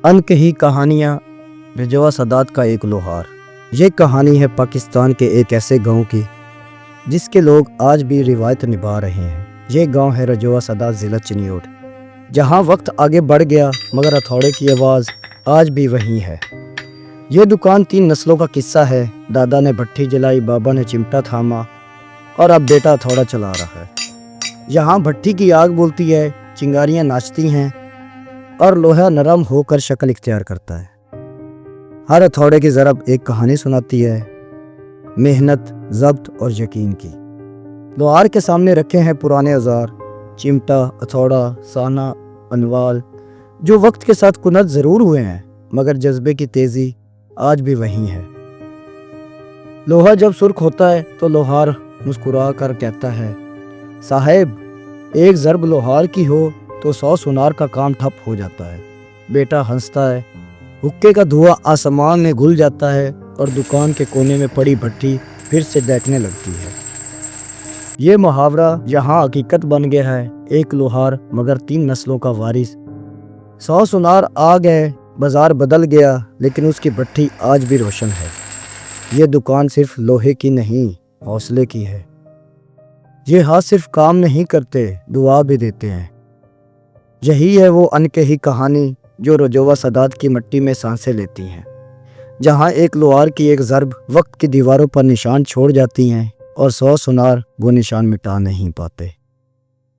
अनकही कहानियाँ रजवा सदात का एक लोहार। ये कहानी है पाकिस्तान के एक ऐसे गांव की जिसके लोग आज भी रिवायत निभा रहे हैं। ये गांव है रजवा सदात ज़िला चिन्योट, जहां वक्त आगे बढ़ गया मगर हथौड़े की आवाज़ आज भी वहीं है। ये दुकान 3 नस्लों का किस्सा है। दादा ने भट्ठी जलाई, बाबा ने चिमटा थामा और अब बेटा हथौड़ा चला रहा है। यहाँ भट्ठी की आग बोलती है, चिंगारियाँ नाचती हैं और लोहा नरम होकर शक्ल इख्तियार करता है। हर हथौड़े की ज़रब एक कहानी सुनाती है, मेहनत, ज़ब्त और यकीन की। लोहार के सामने रखे हैं पुराने औजार, चिमटा, हथौड़ा, साना, अनवाल, जो वक्त के साथ कुनत ज़रूर हुए हैं मगर जज्बे की तेज़ी आज भी वहीं है। लोहा जब सुर्ख होता है तो लोहार मुस्कुरा कर कहता है, साहेब एक ज़रब लोहार की हो तो 100 सुनार का काम ठप हो जाता है। बेटा हंसता है, हुक्के का धुआं आसमान में घुल जाता है और दुकान के कोने में पड़ी भट्टी फिर से दहकने लगती है। ये मुहावरा यहाँ हकीकत बन गया है। एक लोहार मगर 3 नस्लों का वारिस। 100 सुनार आ गए, बाजार बदल गया, लेकिन उसकी भट्टी आज भी रोशन है। ये दुकान सिर्फ लोहे की नहीं, हौसले की है। ये हाथ सिर्फ काम नहीं करते, दुआ भी देते हैं। यही है वो अनकही कहानी जो रजवा सदात की मिट्टी में सांसें लेती हैं, जहाँ एक लोहार की एक ज़रब वक्त की दीवारों पर निशान छोड़ जाती हैं और 100 सुनार वो निशान मिटा नहीं पाते।